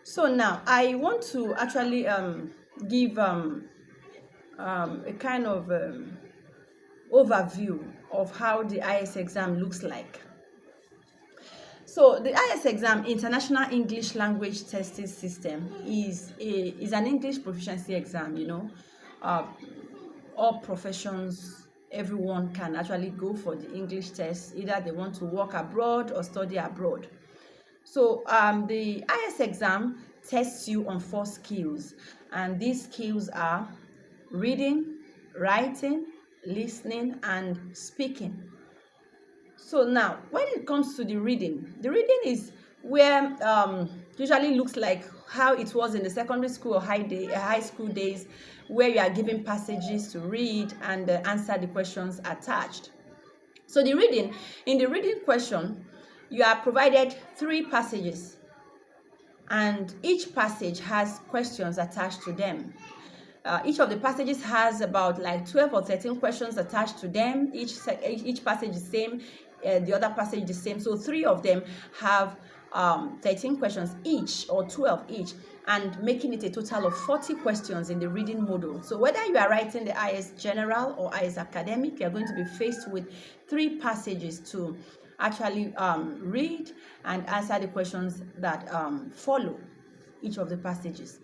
So now I want to actually give a kind of overview of how the IELTS exam looks like. So the IELTS exam, International English Language Testing System, is an English proficiency exam. Uh, all professions, everyone can actually go for the English test. Either they want to work abroad or study abroad. So the IELTS exam tests you on 4 skills, and these skills are reading, writing, listening, and speaking. So now, when it comes to the reading is where usually looks like how it was in the secondary school or high school days, where you are given passages to read and answer the questions attached. So in the reading question, you are provided 3 passages, and each passage has questions attached to them. Each of the passages has about like 12 or 13 questions attached to them. Each passage is same, the other passage is the same. So 3 of them have 13 questions each, or 12 each, and making it a total of 40 questions in the reading module. So whether you are writing the IELTS General or IELTS Academic, you are going to be faced with 3 passages to actually read and answer the questions that follow each of the passages.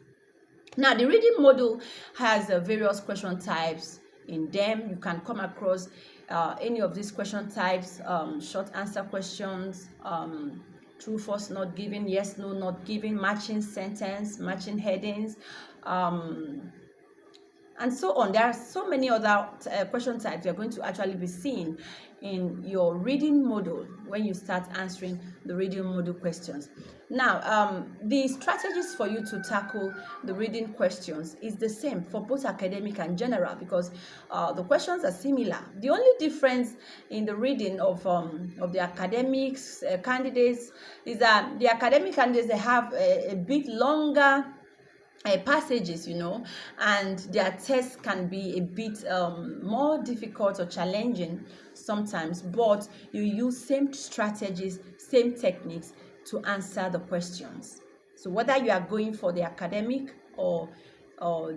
Now, the reading module has various question types in them. You can come across any of these question types: short answer questions, true, false, not given, yes, no, not given, matching sentence, matching headings, and so on. There are so many other question types you're going to actually be seeing in your reading module when you start answering the reading module questions. Now, the strategies for you to tackle the reading questions is the same for both academic and general, because the questions are similar. The only difference in the reading of the academics candidates is that the academic candidates, they have a bit longer passages, and their tests can be a bit more difficult or challenging sometimes, but you use same strategies, same techniques to answer the questions. So whether you are going for the academic or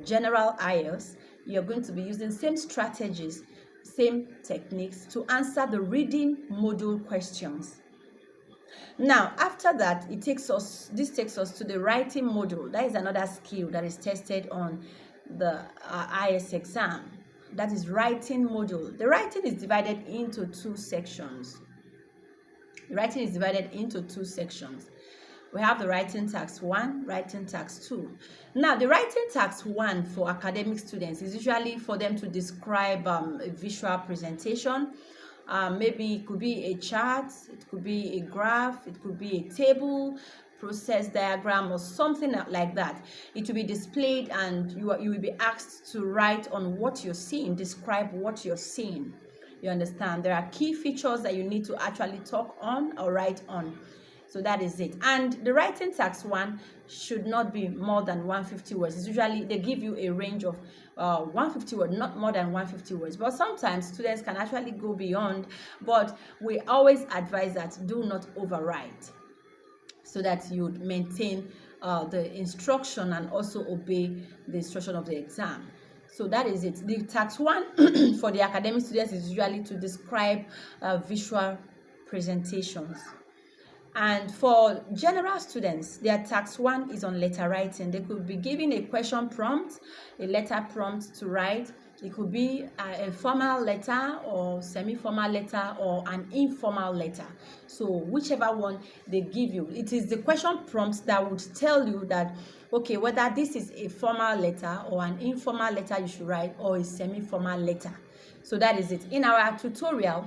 general IELTS, you're going to be using same strategies, same techniques to answer the reading module questions. Now, after that, this takes us to the writing module. That is another skill that is tested on the IELTS exam. That is writing module. The writing is divided into 2 sections. We have the writing task 1, writing task 2. Now, the writing task 1 for academic students is usually for them to describe a visual presentation. Maybe it could be a chart, it could be a graph, it could be a table, process diagram, or something like that. It will be displayed, and you will be asked to write on what you're seeing, describe what you're seeing. You understand? There are key features that you need to actually talk on or write on. So that is it. And the writing task 1 should not be more than 150 words. It's usually, they give you a range of 150 words, not more than 150 words. But sometimes students can actually go beyond. But we always advise that do not overwrite, so that you maintain the instruction and also obey the instruction of the exam. So that is it. The task 1 for the academic students is usually to describe visual presentations. And for general students, their task 1 is on letter writing. They could be given a question prompt, a letter prompt to write. It could be a formal letter or semi-formal letter or an informal letter. So whichever one they give you, it is the question prompt that would tell you that, okay, whether this is a formal letter or an informal letter you should write, or a semi-formal letter. So that is it. In our tutorial,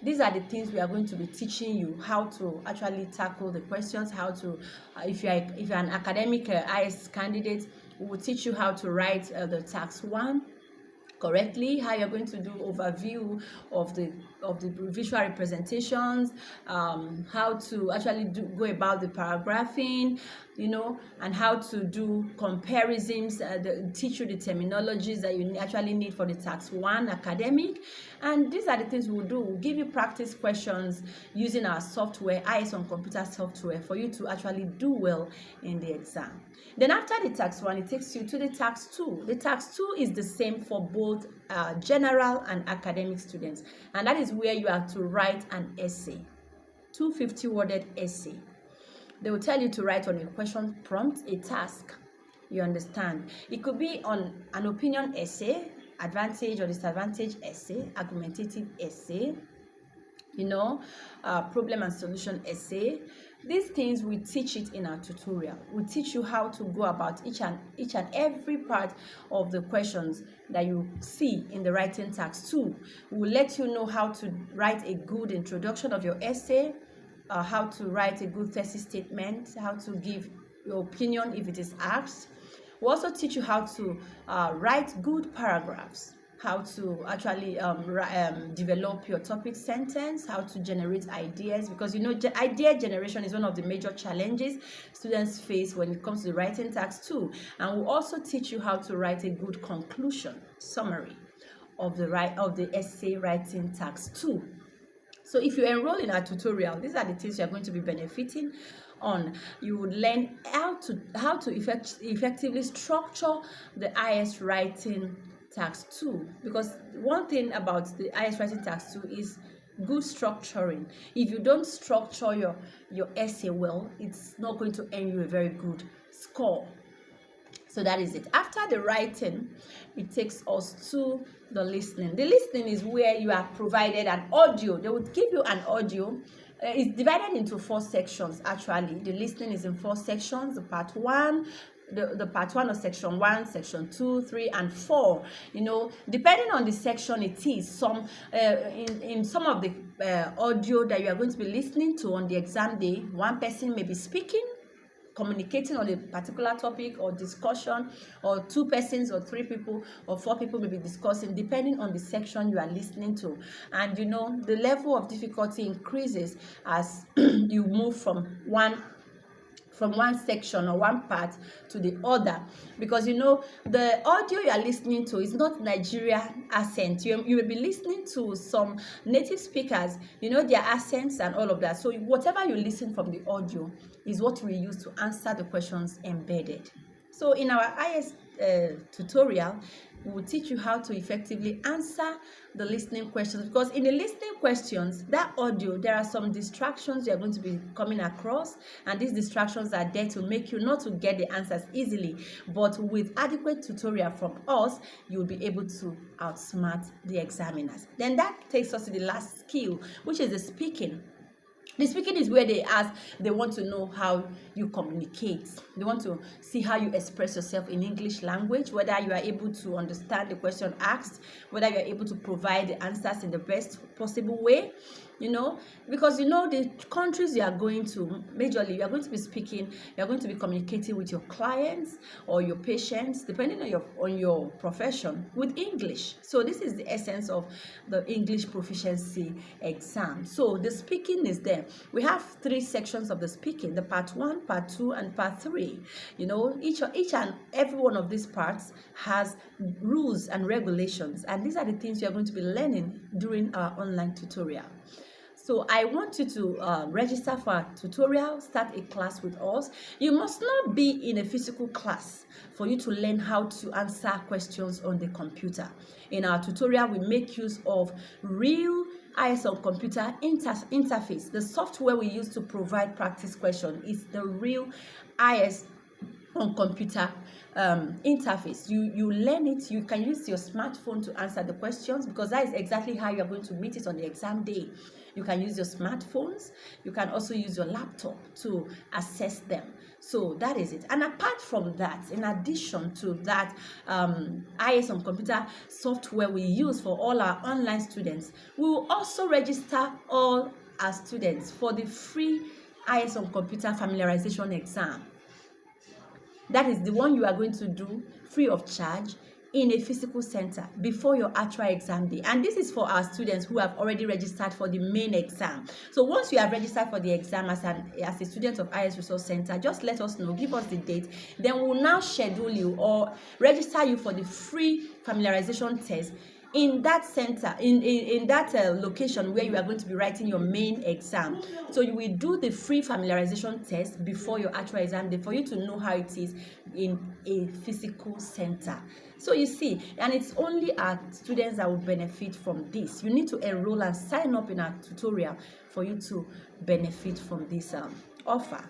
these are the things we are going to be teaching you, how to actually tackle the questions, how to, if you're an academic IELTS candidate, we will teach you how to write the task 1 correctly, how you're going to do overview of of the visual representations, how to actually go about the paragraphing, and how to do comparisons, teach you the terminologies that you actually need for the tax 1 academic. And these are the things we'll do. We'll give you practice questions using our software, IELTS on computer software, for you to actually do well in the exam. Then after the tax 1, it takes you to the tax 2. The tax 2 is the same for both general and academic students, and that is where you have to write an essay, 250-worded essay. They will tell you to write on a question prompt, a task. You understand? It could be on an opinion essay, advantage or disadvantage essay, argumentative essay, problem and solution essay. These things we teach it in our tutorial. We teach you how to go about each and every part of the questions that you see in the writing task 2. We'll let you know how to write a good introduction of your essay, how to write a good thesis statement, how to give your opinion if it is asked. We'll also teach you how to write good paragraphs, how to actually develop your topic sentence, how to generate ideas, because idea generation is one of the major challenges students face when it comes to the writing task 2. And we'll also teach you how to write a good conclusion, summary of the essay writing task 2. So if you enroll in our tutorial, these are the things you are going to be benefiting on. You would learn how to effectively structure the IELTS writing task 2, because one thing about the IELTS writing task 2 is good structuring. If you don't structure your essay well, it's not going to earn you a very good score. So that is it. After the writing, it takes us to the listening. The listening is where you are provided an audio. They would give you an audio. It's divided into 4 sections actually. The listening is in 4 sections. The part 1, the part 1 of section 1, section 2, 3, and 4. Depending on the section it is. Some in some of the audio that you are going to be listening to on the exam day, one person may be speaking, communicating on a particular topic or discussion, or 2 persons or 3 people or 4 people may be discussing, depending on the section you are listening to. And the level of difficulty increases as you move from one section or one part to the other, because the audio you are listening to is not Nigerian accent. You will be listening to some native speakers, their accents and all of that. So whatever you listen from the audio is what we use to answer the questions embedded. So in our IELTS tutorial, we will teach you how to effectively answer the listening questions, because in the listening questions, that audio, there are some distractions you are going to be coming across, and these distractions are there to make you not to get the answers easily. But with adequate tutorial from us, you will be able to outsmart the examiners. Then that takes us to the last skill, which is the speaking. The speaking is where they want to know how you communicate. They want to see how you express yourself in English language, whether you are able to understand the question asked, whether you are able to provide the answers in the best possible way. Because the countries you are going to, majorly you are going to be speaking, you are going to be communicating with your clients or your patients, depending on your profession, with English. So this is the essence of the English proficiency exam. So the speaking is there. We have 3 sections of the speaking: the part 1, part 2, and part 3. Each and every one of these parts has rules and regulations, and these are the things you are going to be learning during our online tutorial. So I want you to register for our tutorial, start a class with us. You must not be in a physical class for you to learn how to answer questions on the computer. In our tutorial, we make use of real IELTS on computer interface. The software we use to provide practice questions is the real IELTS on computer interface. You learn it. You can use your smartphone to answer the questions, because that is exactly how you are going to meet it on the exam day. You can use your smartphones. You can also use your laptop to access them. So that is it. And apart from that, in addition to that IELTS on computer software we use for all our online students, we will also register all our students for the free IELTS on computer familiarization exam. That is the one you are going to do free of charge in a physical center before your actual exam day. And this is for our students who have already registered for the main exam. So once you have registered for the exam as a student of IELTS Resource Center, just let us know, give us the date. Then we'll now schedule you or register you for the free familiarization test in that center, in that location where you are going to be writing your main exam. So you will do the free familiarization test before your actual exam day for you to know how it is in a physical center. So you see, and it's only our students that will benefit from this. You need to enroll and sign up in our tutorial for you to benefit from this offer.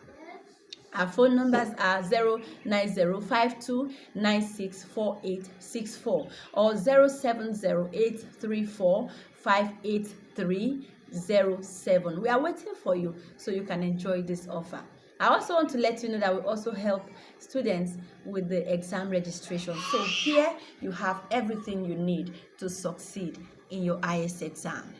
Our phone numbers are 09052964864 or 07083458307. We are waiting for you so you can enjoy this offer. I also want to let you know that we also help students with the exam registration. So here you have everything you need to succeed in your IELTS exam.